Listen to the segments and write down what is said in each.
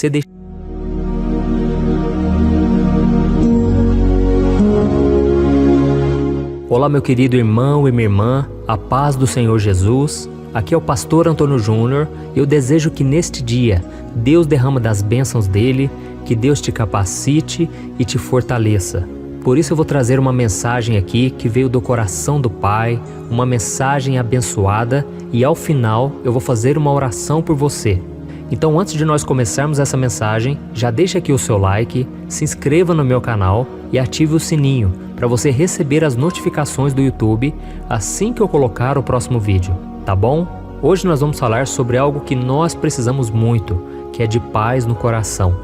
Você deixa... Olá, meu querido irmão e minha irmã, a paz do Senhor Jesus. Aqui é o pastor Antônio Júnior. Eu desejo que neste dia Deus derrame das bênçãos dele, que Deus te capacite e te fortaleça. Por isso eu vou trazer uma mensagem aqui que veio do coração do Pai, uma mensagem abençoada, e ao final eu vou fazer uma oração por você. Então, antes de nós começarmos essa mensagem, já deixa aqui o seu like, se inscreva no meu canal e ative o sininho para você receber as notificações do YouTube assim que eu colocar o próximo vídeo, tá bom? Hoje nós vamos falar sobre algo que nós precisamos muito, que é de paz no coração.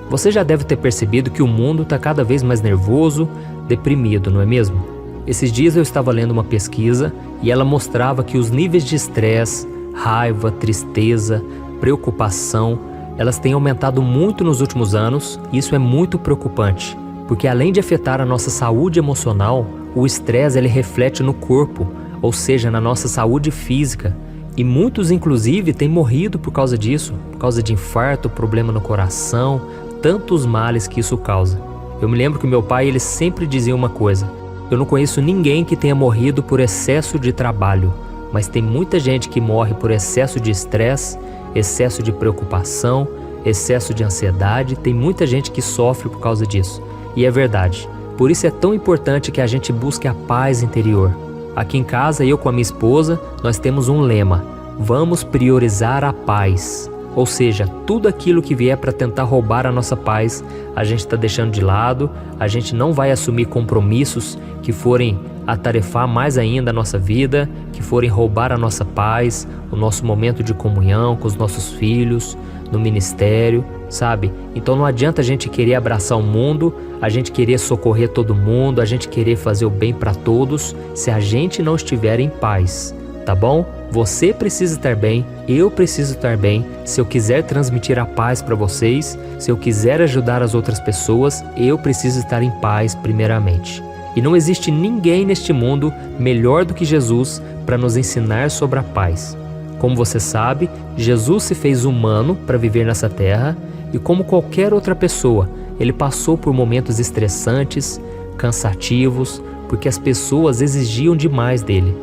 Você já deve ter percebido que o mundo está cada vez mais nervoso, deprimido, não é mesmo? Esses dias eu estava lendo uma pesquisa e ela mostrava que os níveis de estresse, raiva, tristeza, preocupação, elas têm aumentado muito nos últimos anos, e isso é muito preocupante, porque além de afetar a nossa saúde emocional, o estresse ele reflete no corpo, ou seja, na nossa saúde física, e muitos inclusive têm morrido por causa disso, por causa de infarto, problema no coração, tantos males que isso causa. Eu me lembro que meu pai ele sempre dizia uma coisa: eu não conheço ninguém que tenha morrido por excesso de trabalho, mas tem muita gente que morre por excesso de estresse, excesso de preocupação, excesso de ansiedade, tem muita gente que sofre por causa disso. E é verdade. Por isso é tão importante que a gente busque a paz interior. Aqui em casa, eu com a minha esposa, nós temos um lema: vamos priorizar a paz. Ou seja, tudo aquilo que vier para tentar roubar a nossa paz, a gente está deixando de lado, a gente não vai assumir compromissos que forem atarefar mais ainda a nossa vida, que forem roubar a nossa paz, o nosso momento de comunhão com os nossos filhos, no ministério, sabe? Então não adianta a gente querer abraçar o mundo, a gente querer socorrer todo mundo, a gente querer fazer o bem para todos, se a gente não estiver em paz, tá bom? Você precisa estar bem, eu preciso estar bem. Se eu quiser transmitir a paz para vocês, se eu quiser ajudar as outras pessoas, eu preciso estar em paz primeiramente. E não existe ninguém neste mundo melhor do que Jesus para nos ensinar sobre a paz. Como você sabe, Jesus se fez humano para viver nessa terra e, como qualquer outra pessoa, ele passou por momentos estressantes, cansativos, porque as pessoas exigiam demais dele.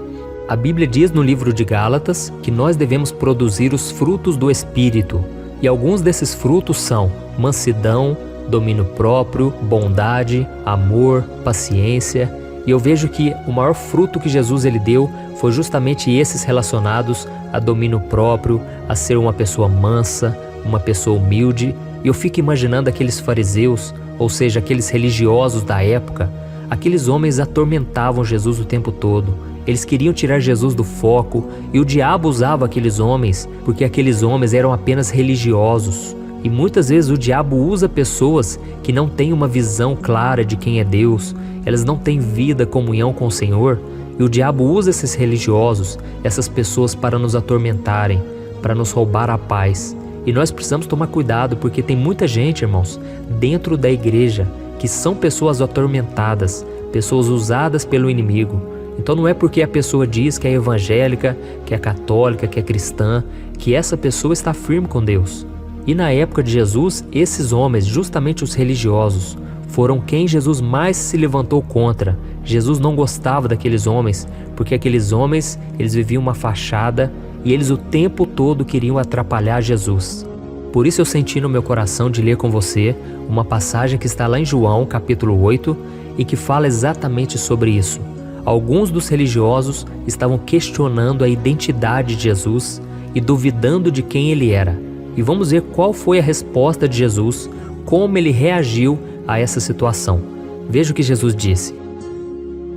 A Bíblia diz no livro de Gálatas que nós devemos produzir os frutos do Espírito, e alguns desses frutos são mansidão, domínio próprio, bondade, amor, paciência. E eu vejo que o maior fruto que Jesus ele deu foi justamente esses relacionados a domínio próprio, a ser uma pessoa mansa, uma pessoa humilde. E eu fico imaginando aqueles fariseus, ou seja, aqueles religiosos da época. Aqueles homens atormentavam Jesus o tempo todo. Eles queriam tirar Jesus do foco, e o diabo usava aqueles homens porque aqueles homens eram apenas religiosos. E muitas vezes o diabo usa pessoas que não têm uma visão clara de quem é Deus, elas não têm vida, comunhão com o Senhor, e o diabo usa esses religiosos, essas pessoas para nos atormentarem, para nos roubar a paz. E nós precisamos tomar cuidado, porque tem muita gente, irmãos, dentro da igreja, que são pessoas atormentadas, pessoas usadas pelo inimigo. Então não é porque a pessoa diz que é evangélica, que é católica, que é cristã, que essa pessoa está firme com Deus. E na época de Jesus, esses homens, justamente os religiosos, foram quem Jesus mais se levantou contra. Jesus não gostava daqueles homens, porque aqueles homens, eles viviam uma fachada e eles o tempo todo queriam atrapalhar Jesus. Por isso eu senti no meu coração de ler com você uma passagem que está lá em João, capítulo 8, e que fala exatamente sobre isso. Alguns dos religiosos estavam questionando a identidade de Jesus e duvidando de quem ele era. E vamos ver qual foi a resposta de Jesus, como ele reagiu a essa situação. Veja o que Jesus disse: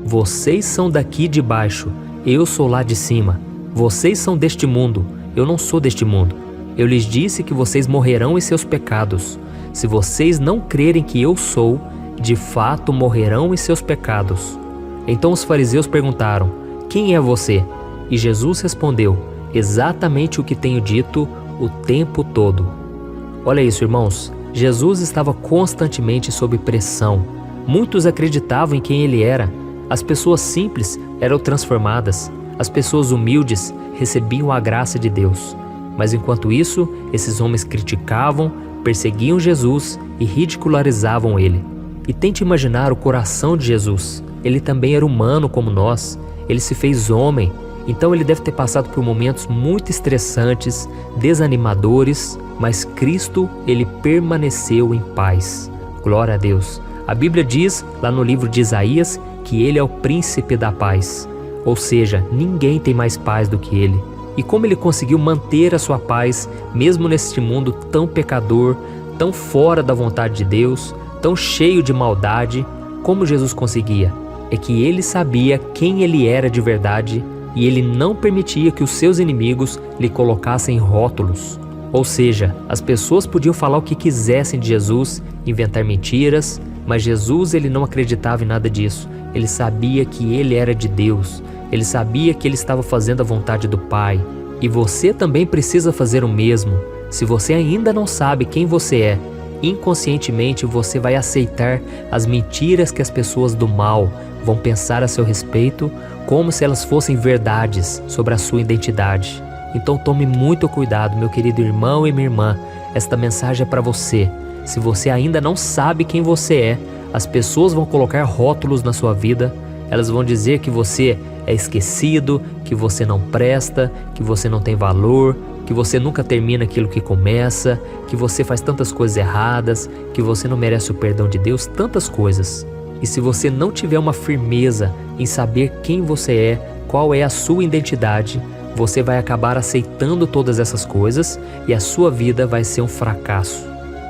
vocês são daqui de baixo, eu sou lá de cima. Vocês são deste mundo, eu não sou deste mundo. Eu lhes disse que vocês morrerão em seus pecados. Se vocês não crerem que eu sou, de fato morrerão em seus pecados. Então os fariseus perguntaram: quem é você? E Jesus respondeu: exatamente o que tenho dito o tempo todo. Olha isso, irmãos. Jesus estava constantemente sob pressão. Muitos acreditavam em quem ele era. As pessoas simples eram transformadas. As pessoas humildes recebiam a graça de Deus. Mas enquanto isso, esses homens criticavam, perseguiam Jesus e ridicularizavam ele. E tente imaginar o coração de Jesus. Ele também era humano como nós. Ele se fez homem. Então ele deve ter passado por momentos muito estressantes, desanimadores, mas Cristo, ele permaneceu em paz. Glória a Deus. A Bíblia diz, lá no livro de Isaías, que ele é o príncipe da paz. Ou seja, ninguém tem mais paz do que ele. E como ele conseguiu manter a sua paz, mesmo neste mundo tão pecador, tão fora da vontade de Deus, tão cheio de maldade, como Jesus conseguia? É que ele sabia quem ele era de verdade e ele não permitia que os seus inimigos lhe colocassem rótulos. Ou seja, as pessoas podiam falar o que quisessem de Jesus, inventar mentiras, mas Jesus ele não acreditava em nada disso. Ele sabia que ele era de Deus. Ele sabia que ele estava fazendo a vontade do Pai. E você também precisa fazer o mesmo. Se você ainda não sabe quem você é, inconscientemente você vai aceitar as mentiras que as pessoas do mal vão pensar a seu respeito, como se elas fossem verdades sobre a sua identidade. Então tome muito cuidado, meu querido irmão e minha irmã. Esta mensagem é para você. Se você ainda não sabe quem você é, as pessoas vão colocar rótulos na sua vida. Elas vão dizer que você é esquecido, que você não presta, que você não tem valor, que você nunca termina aquilo que começa, que você faz tantas coisas erradas, que você não merece o perdão de Deus, tantas coisas. E se você não tiver uma firmeza em saber quem você é, qual é a sua identidade, você vai acabar aceitando todas essas coisas e a sua vida vai ser um fracasso.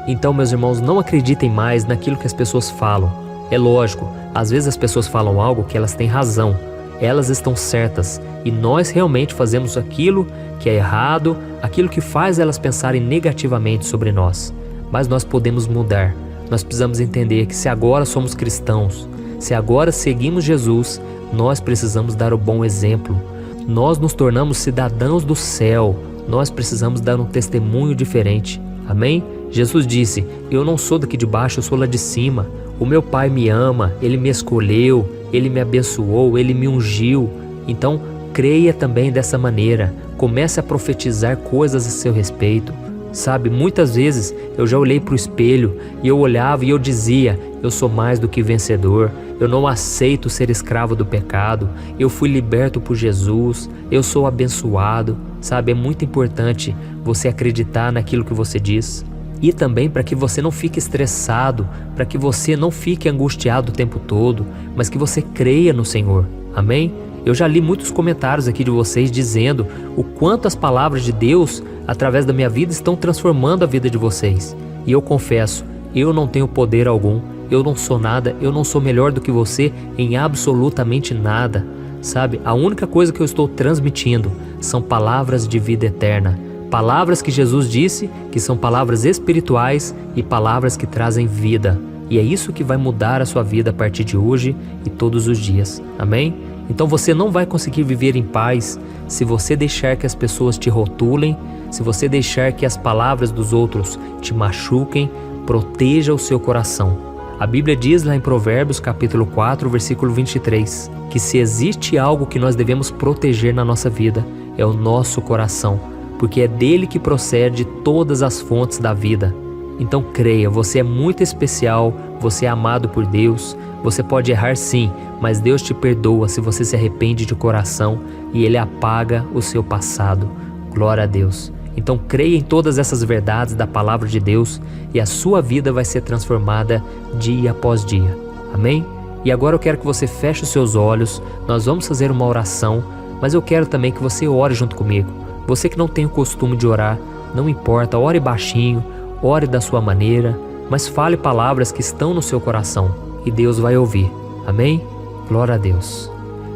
Então, meus irmãos, não acreditem mais naquilo que as pessoas falam. É lógico, às vezes as pessoas falam algo que elas têm razão, elas estão certas e nós realmente fazemos aquilo que é errado, aquilo que faz elas pensarem negativamente sobre nós. Mas nós podemos mudar. Nós precisamos entender que se agora somos cristãos, se agora seguimos Jesus, nós precisamos dar o bom exemplo. Nós nos tornamos cidadãos do céu, nós precisamos dar um testemunho diferente. Amém? Jesus disse, eu não sou daqui de baixo, eu sou lá de cima. O meu Pai me ama, Ele me escolheu, Ele me abençoou, Ele me ungiu. Então, creia também dessa maneira. Comece a profetizar coisas a seu respeito. Sabe, muitas vezes eu já olhei para o espelho e eu olhava e eu dizia, eu sou mais do que vencedor, eu não aceito ser escravo do pecado, eu fui liberto por Jesus, eu sou abençoado. Sabe, é muito importante você acreditar naquilo que você diz. E também para que você não fique estressado, para que você não fique angustiado o tempo todo, mas que você creia no Senhor. Amém? Eu já li muitos comentários aqui de vocês dizendo o quanto as palavras de Deus, através da minha vida, estão transformando a vida de vocês. E eu confesso, eu não tenho poder algum, eu não sou nada, eu não sou melhor do que você em absolutamente nada. Sabe, a única coisa que eu estou transmitindo são palavras de vida eterna. Palavras que Jesus disse, que são palavras espirituais e palavras que trazem vida. E é isso que vai mudar a sua vida a partir de hoje e todos os dias. Amém? Então você não vai conseguir viver em paz se você deixar que as pessoas te rotulem, se você deixar que as palavras dos outros te machuquem. Proteja o seu coração. A Bíblia diz lá em Provérbios capítulo 4, versículo 23, que se existe algo que nós devemos proteger na nossa vida, é o nosso coração, porque é dele que procede todas as fontes da vida. Então creia, você é muito especial, você é amado por Deus, você pode errar sim, mas Deus te perdoa se você se arrepende de coração e Ele apaga o seu passado. Glória a Deus. Então creia em todas essas verdades da palavra de Deus e a sua vida vai ser transformada dia após dia. Amém? E agora eu quero que você feche os seus olhos, nós vamos fazer uma oração, mas eu quero também que você ore junto comigo. Você que não tem o costume de orar, não importa, ore baixinho, ore da sua maneira, mas fale palavras que estão no seu coração e Deus vai ouvir. Amém? Glória a Deus.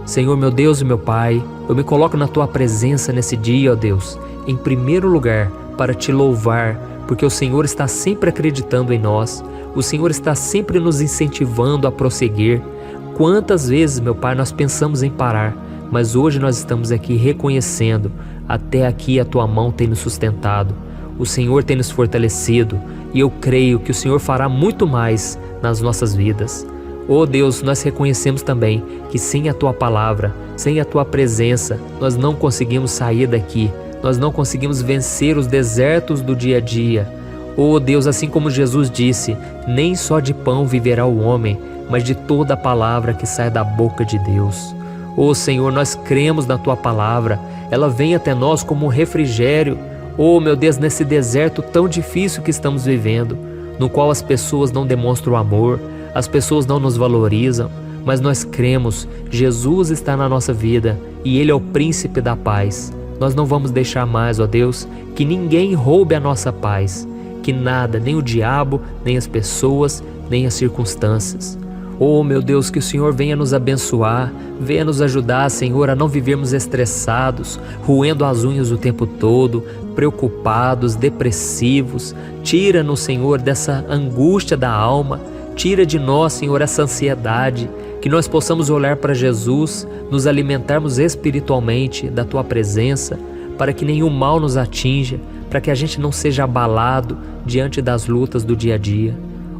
Senhor, meu Deus e meu Pai, eu me coloco na Tua presença nesse dia, ó Deus, em primeiro lugar para Te louvar, porque o Senhor está sempre acreditando em nós, o Senhor está sempre nos incentivando a prosseguir. Quantas vezes, meu Pai, nós pensamos em parar, mas hoje nós estamos aqui reconhecendo, até aqui a Tua mão tem nos sustentado, o Senhor tem nos fortalecido e eu creio que o Senhor fará muito mais nas nossas vidas. Oh Deus, nós reconhecemos também que sem a Tua palavra, sem a Tua presença, nós não conseguimos sair daqui, nós não conseguimos vencer os desertos do dia a dia. Oh Deus, assim como Jesus disse, nem só de pão viverá o homem, mas de toda a palavra que sai da boca de Deus. Oh Senhor, nós cremos na Tua palavra, ela vem até nós como um refrigério. Oh meu Deus, nesse deserto tão difícil que estamos vivendo, no qual as pessoas não demonstram amor, as pessoas não nos valorizam, mas nós cremos, Jesus está na nossa vida e Ele é o príncipe da paz. Nós não vamos deixar mais, ó Deus, que ninguém roube a nossa paz, que nada, nem o diabo, nem as pessoas, nem as circunstâncias. Oh meu Deus, que o Senhor venha nos abençoar, venha nos ajudar, Senhor, a não vivermos estressados, roendo as unhas o tempo todo, preocupados, depressivos. Tira-nos, Senhor, dessa angústia da alma, tira de nós, Senhor, essa ansiedade, que nós possamos olhar para Jesus, nos alimentarmos espiritualmente da Tua presença, para que nenhum mal nos atinja, para que a gente não seja abalado diante das lutas do dia a dia.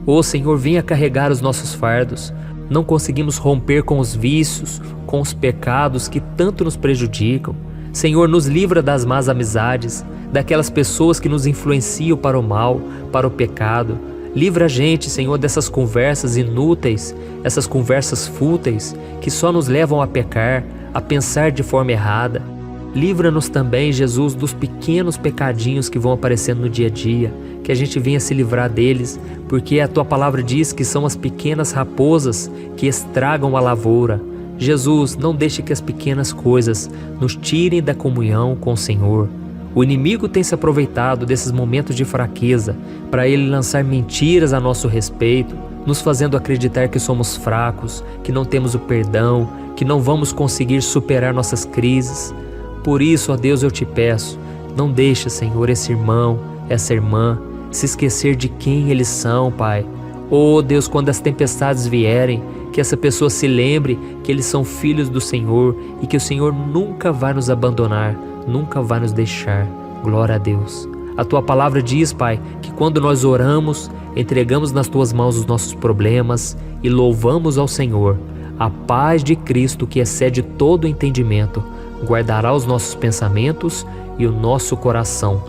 Ô Senhor, venha carregar os nossos fardos. Não conseguimos romper com os vícios, com os pecados que tanto nos prejudicam. Senhor, nos livra das más amizades, daquelas pessoas que nos influenciam para o mal, para o pecado. Livra a gente, Senhor, dessas conversas inúteis, essas conversas fúteis que só nos levam a pecar, a pensar de forma errada. Livra-nos também, Jesus, dos pequenos pecadinhos que vão aparecendo no dia a dia, que a gente venha se livrar deles, porque a Tua palavra diz que são as pequenas raposas que estragam a lavoura. Jesus, não deixe que as pequenas coisas nos tirem da comunhão com o Senhor. O inimigo tem se aproveitado desses momentos de fraqueza para ele lançar mentiras a nosso respeito, nos fazendo acreditar que somos fracos, que não temos o perdão, que não vamos conseguir superar nossas crises. Por isso, ó Deus, eu te peço, não deixa, Senhor, esse irmão, essa irmã, se esquecer de quem eles são, Pai. Oh Deus, quando as tempestades vierem, que essa pessoa se lembre que eles são filhos do Senhor e que o Senhor nunca vai nos abandonar, nunca vai nos deixar. Glória a Deus. A Tua palavra diz, Pai, que quando nós oramos, entregamos nas Tuas mãos os nossos problemas e louvamos ao Senhor. A paz de Cristo, que excede todo o entendimento, guardará os nossos pensamentos e o nosso coração.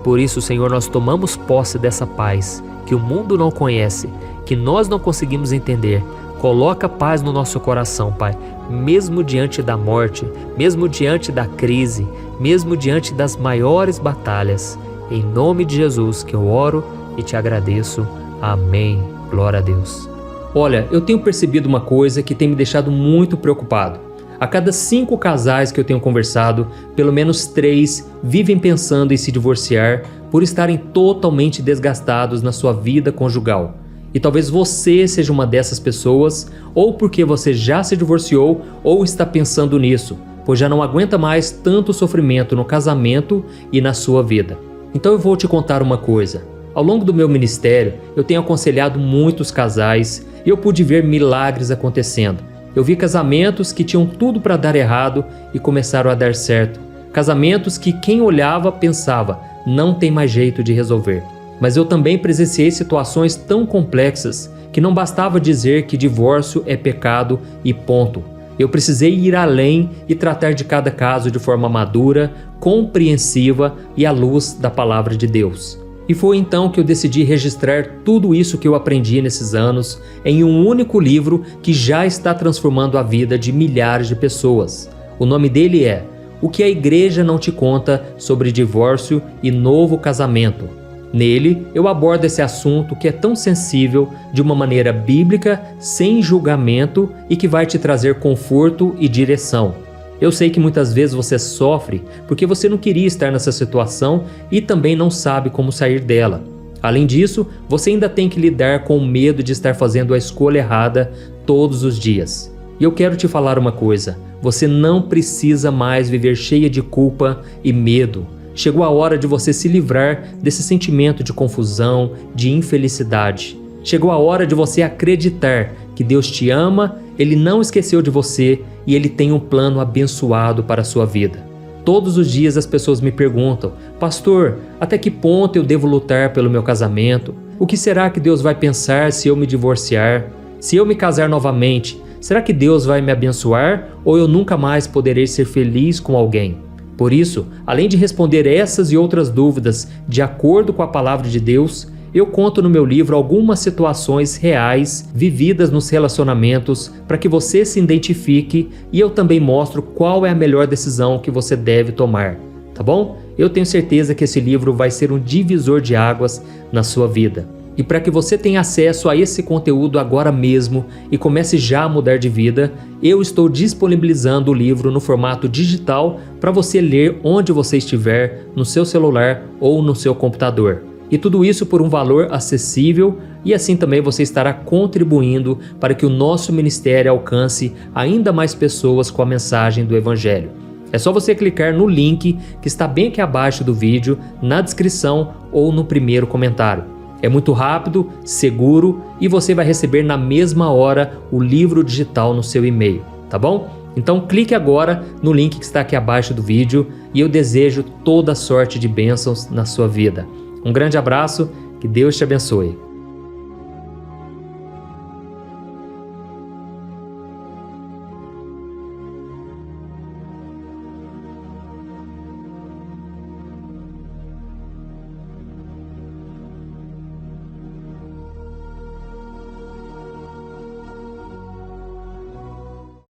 Por isso, Senhor, nós tomamos posse dessa paz que o mundo não conhece, que nós não conseguimos entender. Coloca paz no nosso coração, Pai, mesmo diante da morte, mesmo diante da crise, mesmo diante das maiores batalhas. Em nome de Jesus que eu oro e te agradeço. Amém. Glória a Deus. Olha, eu tenho percebido uma coisa que tem me deixado muito preocupado. A cada 5 casais que eu tenho conversado, pelo menos 3 vivem pensando em se divorciar por estarem totalmente desgastados na sua vida conjugal. E talvez você seja uma dessas pessoas, ou porque você já se divorciou ou está pensando nisso, pois já não aguenta mais tanto sofrimento no casamento e na sua vida. Então eu vou te contar uma coisa. Ao longo do meu ministério, eu tenho aconselhado muitos casais e eu pude ver milagres acontecendo. Eu vi casamentos que tinham tudo para dar errado e começaram a dar certo. Casamentos que quem olhava pensava, não tem mais jeito de resolver. Mas eu também presenciei situações tão complexas que não bastava dizer que divórcio é pecado e ponto. Eu precisei ir além e tratar de cada caso de forma madura, compreensiva e à luz da palavra de Deus. E foi então que eu decidi registrar tudo isso que eu aprendi nesses anos em um único livro que já está transformando a vida de milhares de pessoas. O nome dele é O que a Igreja Não Te Conta sobre Divórcio e Novo Casamento. Nele, eu abordo esse assunto que é tão sensível de uma maneira bíblica, sem julgamento e que vai te trazer conforto e direção. Eu sei que muitas vezes você sofre porque você não queria estar nessa situação e também não sabe como sair dela. Além disso, você ainda tem que lidar com o medo de estar fazendo a escolha errada todos os dias. E eu quero te falar uma coisa, você não precisa mais viver cheia de culpa e medo. Chegou a hora de você se livrar desse sentimento de confusão, de infelicidade. Chegou a hora de você acreditar que Deus te ama, Ele não esqueceu de você e Ele tem um plano abençoado para a sua vida. Todos os dias as pessoas me perguntam, pastor, até que ponto eu devo lutar pelo meu casamento? O que será que Deus vai pensar se eu me divorciar? Se eu me casar novamente, será que Deus vai me abençoar ou eu nunca mais poderei ser feliz com alguém? Por isso, além de responder essas e outras dúvidas de acordo com a palavra de Deus, eu conto no meu livro algumas situações reais vividas nos relacionamentos para que você se identifique, e eu também mostro qual é a melhor decisão que você deve tomar, tá bom? Eu tenho certeza que esse livro vai ser um divisor de águas na sua vida. E para que você tenha acesso a esse conteúdo agora mesmo e comece já a mudar de vida, eu estou disponibilizando o livro no formato digital para você ler onde você estiver, no seu celular ou no seu computador. E tudo isso por um valor acessível, e assim também você estará contribuindo para que o nosso ministério alcance ainda mais pessoas com a mensagem do Evangelho. É só você clicar no link que está bem aqui abaixo do vídeo, na descrição ou no primeiro comentário. É muito rápido, seguro e você vai receber na mesma hora o livro digital no seu e-mail, tá bom? Então clique agora no link que está aqui abaixo do vídeo e eu desejo toda sorte de bênçãos na sua vida. Um grande abraço, que Deus te abençoe.